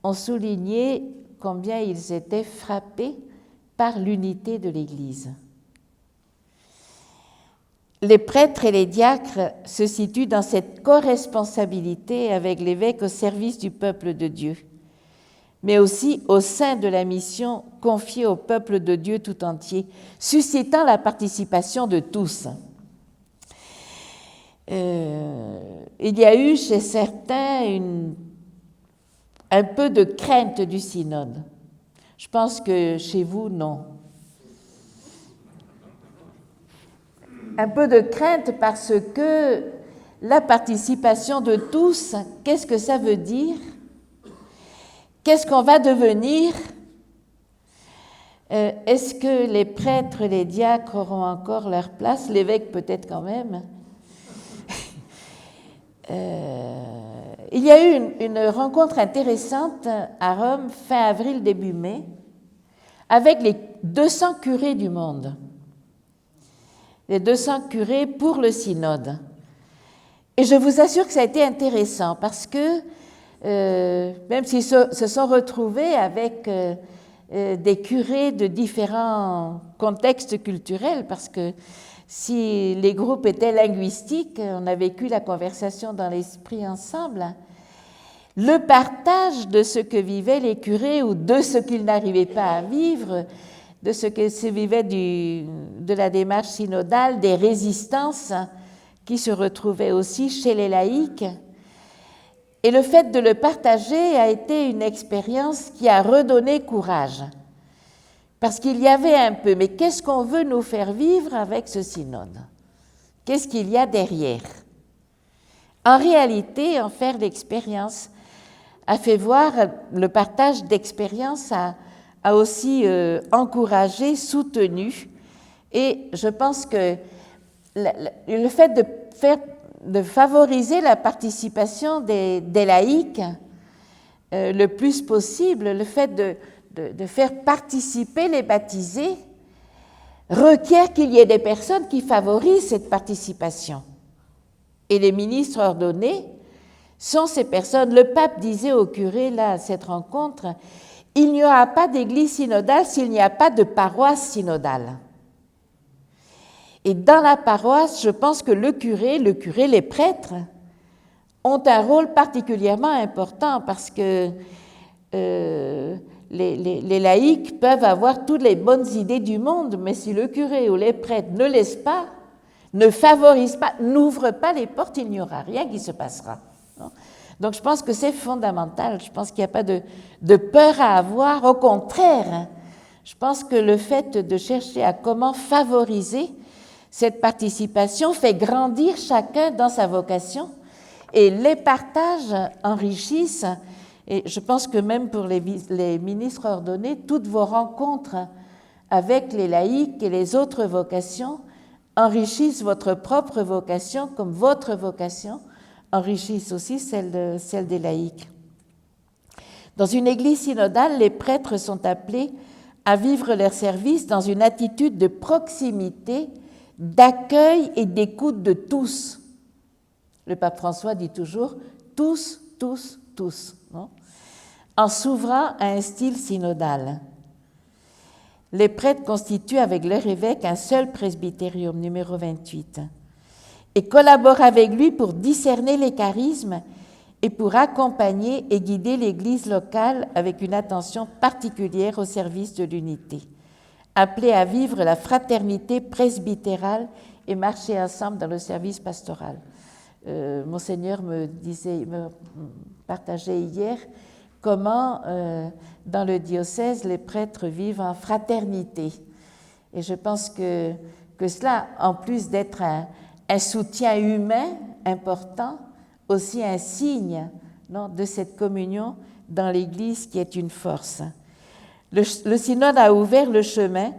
ont souligné combien ils étaient frappés par l'unité de l'Église. Les prêtres et les diacres se situent dans cette corresponsabilité avec l'évêque au service du peuple de Dieu, mais aussi au sein de la mission confiée au peuple de Dieu tout entier, suscitant la participation de tous. Il y a eu chez certains un peu de crainte du synode. Je pense que chez vous, non. Un peu de crainte parce que la participation de tous, qu'est-ce que ça veut dire? Qu'est-ce qu'on va devenir? Est-ce que les prêtres, les diacres auront encore leur place? L'évêque peut-être quand même. Il y a eu une rencontre intéressante à Rome, fin avril, début mai, avec les 200 curés du monde. Les 200 curés pour le synode. Et je vous assure que ça a été intéressant parce que même s'ils se sont retrouvés avec des curés de différents contextes culturels, parce que si les groupes étaient linguistiques, on a vécu la conversation dans l'esprit ensemble, le partage de ce que vivaient les curés ou de ce qu'ils n'arrivaient pas à vivre, de ce que se vivait de la démarche synodale, des résistances qui se retrouvaient aussi chez les laïcs, Et le fait de le partager a été une expérience qui a redonné courage. Parce qu'il y avait un peu, mais qu'est-ce qu'on veut nous faire vivre avec ce synode? Qu'est-ce qu'il y a derrière? En réalité, en faire l'expérience a fait voir, le partage d'expérience a aussi encouragé, soutenu, et je pense que le fait de favoriser la participation des laïcs le plus possible, le fait de faire participer les baptisés, requiert qu'il y ait des personnes qui favorisent cette participation. Et les ministres ordonnés sont ces personnes. Le pape disait au curé, là, à cette rencontre, il n'y aura pas d'église synodale s'il n'y a pas de paroisse synodale. Et dans la paroisse, je pense que le curé, les prêtres, ont un rôle particulièrement important parce que les laïcs peuvent avoir toutes les bonnes idées du monde, mais si le curé ou les prêtres ne laissent pas, ne favorisent pas, n'ouvrent pas les portes, il n'y aura rien qui se passera. Donc je pense que c'est fondamental, je pense qu'il n'y a pas de peur à avoir, au contraire, je pense que le fait de chercher à comment favoriser cette participation fait grandir chacun dans sa vocation et les partages enrichissent. Et je pense que même pour les ministres ordonnés, toutes vos rencontres avec les laïcs et les autres vocations enrichissent votre propre vocation, comme votre vocation enrichissent aussi celle des laïcs. Dans une église synodale, les prêtres sont appelés à vivre leur service dans une attitude de proximité, d'accueil et d'écoute de tous. Le pape François dit toujours « tous, tous, tous », non ? En s'ouvrant à un style synodal. Les prêtres constituent avec leur évêque un seul presbytérium, numéro 28, et collaborent avec lui pour discerner les charismes et pour accompagner et guider l'Église locale avec une attention particulière au service de l'unité, appelés à vivre la fraternité presbytérale et marcher ensemble dans le service pastoral. Monseigneur me partageait hier comment, dans le diocèse, les prêtres vivent en fraternité. Et je pense que cela, en plus d'être un soutien humain important, aussi un signe de cette communion dans l'Église qui est une force. Le synode a ouvert le chemin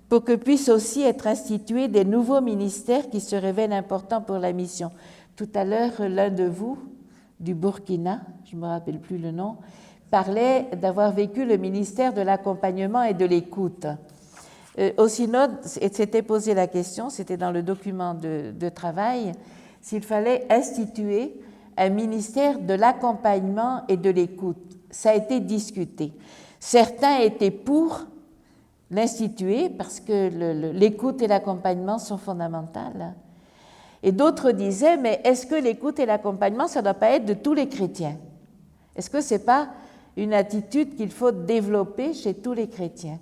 pour que puissent aussi être institués des nouveaux ministères qui se révèlent importants pour la mission. Tout à l'heure, l'un de vous, du Burkina, je ne me rappelle plus le nom, parlait d'avoir vécu le ministère de l'accompagnement et de l'écoute. Au synode, s'était posé la question, c'était dans le document de travail, s'il fallait instituer un ministère de l'accompagnement et de l'écoute. Ça a été discuté. Certains étaient pour l'instituer parce que l'écoute et l'accompagnement sont fondamentales. Et d'autres disaient, mais est-ce que l'écoute et l'accompagnement, ça ne doit pas être de tous les chrétiens? Est-ce que ce n'est pas une attitude qu'il faut développer chez tous les chrétiens?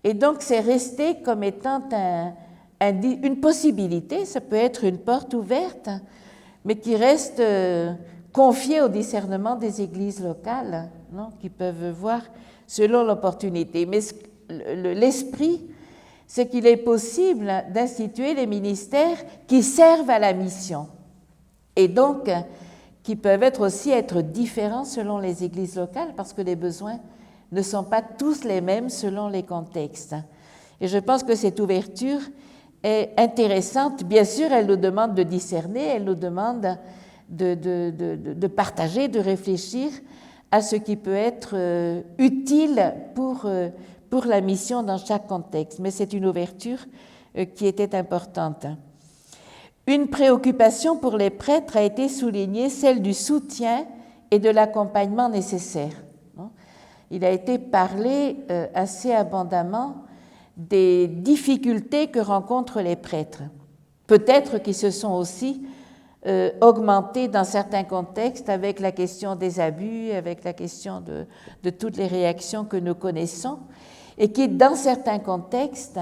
Et donc, c'est resté comme étant une possibilité, ça peut être une porte ouverte, mais qui reste confiée au discernement des églises locales, non, qui peuvent voir selon l'opportunité. Mais l'esprit, c'est qu'il est possible d'instituer les ministères qui servent à la mission, et donc qui peuvent aussi être différents selon les églises locales, parce que les besoins ne sont pas tous les mêmes selon les contextes. Et je pense que cette ouverture est intéressante. Bien sûr, elle nous demande de discerner, elle nous demande de partager, de réfléchir à ce qui peut être utile pour la mission dans chaque contexte. Mais c'est une ouverture qui était importante. Une préoccupation pour les prêtres a été soulignée, celle du soutien et de l'accompagnement nécessaire. Il a été parlé assez abondamment des difficultés que rencontrent les prêtres, peut-être qui se sont aussi augmentées dans certains contextes avec la question des abus, avec la question de toutes les réactions que nous connaissons, et qui, dans certains contextes,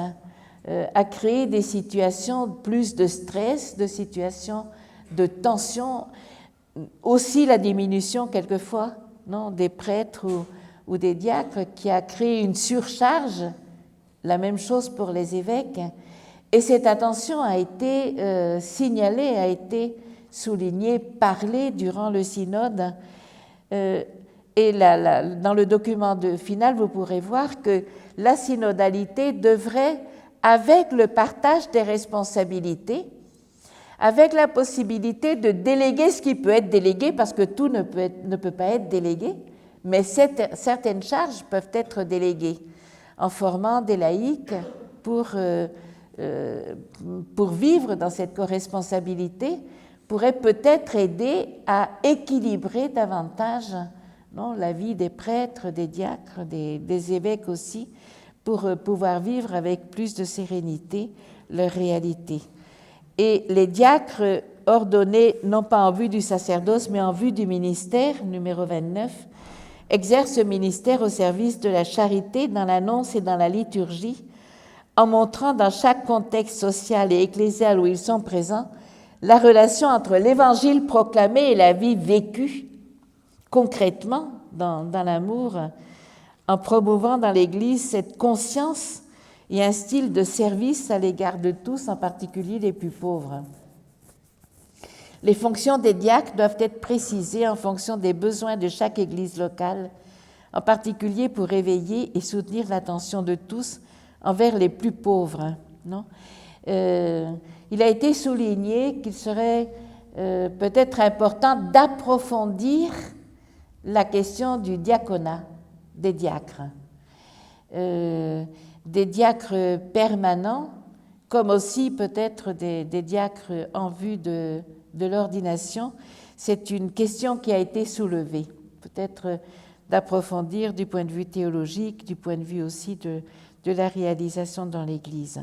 a créé des situations plus de stress, de situations de tension. aussi la diminution quelquefois, non, des prêtres ou des diacres qui a créé une surcharge, la même chose pour les évêques, et cette attention a été signalée, a été soulignée, parlée durant le synode. Et dans le document final, vous pourrez voir que la synodalité devrait, avec le partage des responsabilités, avec la possibilité de déléguer ce qui peut être délégué, parce que tout ne peut pas être délégué, mais certaines charges peuvent être déléguées, en formant des laïcs pour vivre dans cette corresponsabilité, pourrait peut-être aider à équilibrer davantage, non, la vie des prêtres, des diacres, des évêques aussi, pour pouvoir vivre avec plus de sérénité leur réalité. Et les diacres ordonnés, non pas en vue du sacerdoce, mais en vue du ministère, numéro 29, exercent ce ministère au service de la charité dans l'annonce et dans la liturgie, en montrant dans chaque contexte social et ecclésial où ils sont présents la relation entre l'évangile proclamé et la vie vécue concrètement dans l'amour, en promouvant dans l'Église cette conscience et un style de service à l'égard de tous, en particulier les plus pauvres. Les fonctions des diacres doivent être précisées en fonction des besoins de chaque Église locale, en particulier pour éveiller et soutenir l'attention de tous envers les plus pauvres. Non ? Il a été souligné qu'il serait peut-être important d'approfondir la question du diaconat, des diacres. Des diacres permanents, comme aussi peut-être des diacres en vue de l'ordination. C'est une question qui a été soulevée, peut-être d'approfondir du point de vue théologique, du point de vue aussi de la réalisation dans l'Église.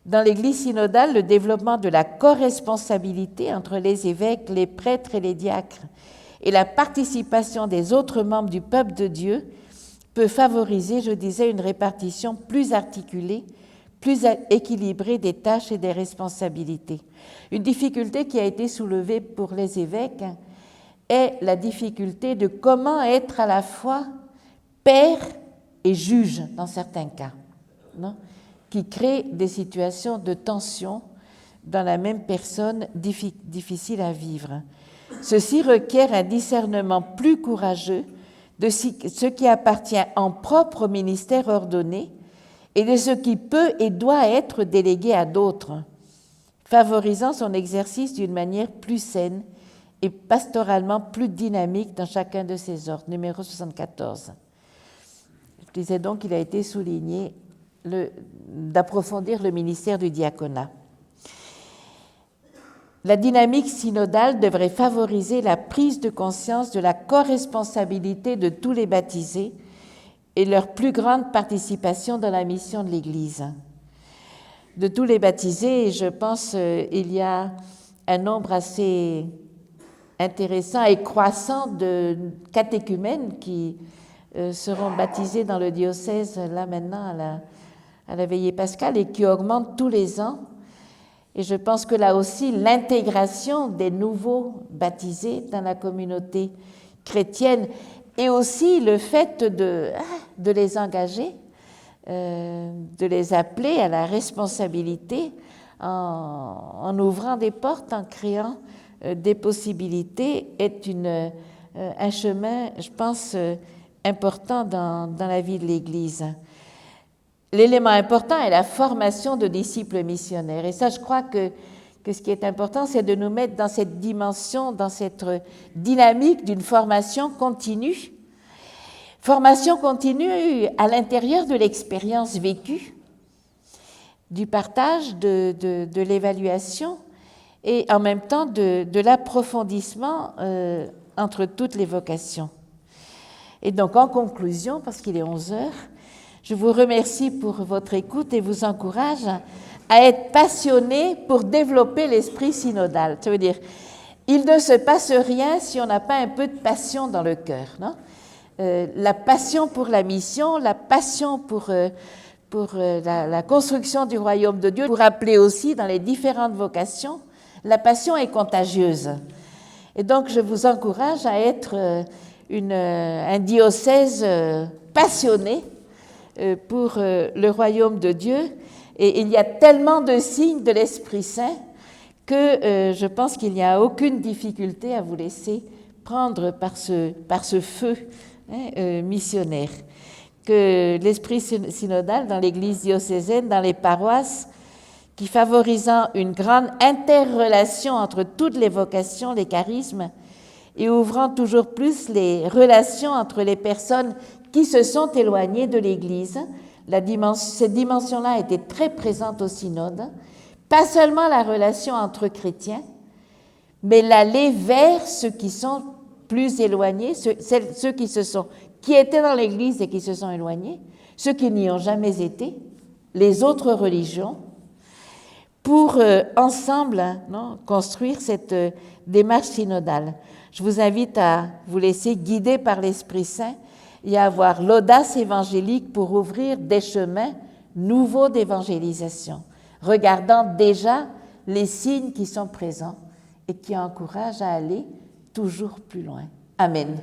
Dans l'Église synodale, le développement de la corresponsabilité entre les évêques, les prêtres et les diacres et la participation des autres membres du peuple de Dieu peut favoriser, je disais, une répartition plus articulée, plus équilibrée des tâches et des responsabilités. Une difficulté qui a été soulevée pour les évêques est la difficulté de comment être à la fois père et juge dans certains cas, non ? Qui crée des situations de tension dans la même personne difficiles à vivre. Ceci requiert un discernement plus courageux de ce qui appartient en propre au ministère ordonné et de ce qui peut et doit être délégué à d'autres, favorisant son exercice d'une manière plus saine et pastoralement plus dynamique dans chacun de ses ordres. Numéro 74. Je disais donc qu'il a été souligné d'approfondir le ministère du diaconat. La dynamique synodale devrait favoriser la prise de conscience de la corresponsabilité de tous les baptisés et leur plus grande participation dans la mission de l'Église. De tous les baptisés, je pense il y a un nombre assez intéressant et croissant de catéchumènes qui seront baptisés dans le diocèse là maintenant à la veillée pascale et qui augmente tous les ans. Et je pense que là aussi, l'intégration des nouveaux baptisés dans la communauté chrétienne et aussi le fait de les engager, de les appeler à la responsabilité en ouvrant des portes, en créant des possibilités, est un chemin, je pense, important dans la vie de l'Église. L'élément important est la formation de disciples missionnaires. Et ça, je crois que ce qui est important, c'est de nous mettre dans cette dimension, dans cette dynamique d'une formation continue. Formation continue à l'intérieur de l'expérience vécue, du partage, de l'évaluation et en même temps de l'approfondissement entre toutes les vocations. Et donc, en conclusion, parce qu'il est 11 heures, je vous remercie pour votre écoute et vous encourage à être passionné pour développer l'esprit synodal. Ça veut dire, il ne se passe rien si on n'a pas un peu de passion dans le cœur, non ? La passion pour la mission, la passion pour la construction du royaume de Dieu, pour appeler aussi dans les différentes vocations, la passion est contagieuse. Et donc, je vous encourage à être un diocèse passionné pour le royaume de Dieu. Et il y a tellement de signes de l'Esprit Saint que je pense qu'il n'y a aucune difficulté à vous laisser prendre par ce feu missionnaire. Que l'esprit synodal dans l'Église diocésaine, dans les paroisses, qui favorisant une grande interrelation entre toutes les vocations, les charismes, et ouvrant toujours plus les relations entre les personnes qui se sont éloignées de l'Église. Cette dimension-là a été très présente au synode. Pas seulement la relation entre chrétiens, mais l'aller vers ceux qui sont plus éloignés, ceux qui étaient dans l'Église et qui se sont éloignés, ceux qui n'y ont jamais été, les autres religions, pour ensemble construire cette démarche synodale. Je vous invite à vous laisser guider par l'Esprit Saint et à avoir l'audace évangélique pour ouvrir des chemins nouveaux d'évangélisation, regardant déjà les signes qui sont présents et qui encouragent à aller toujours plus loin. Amen.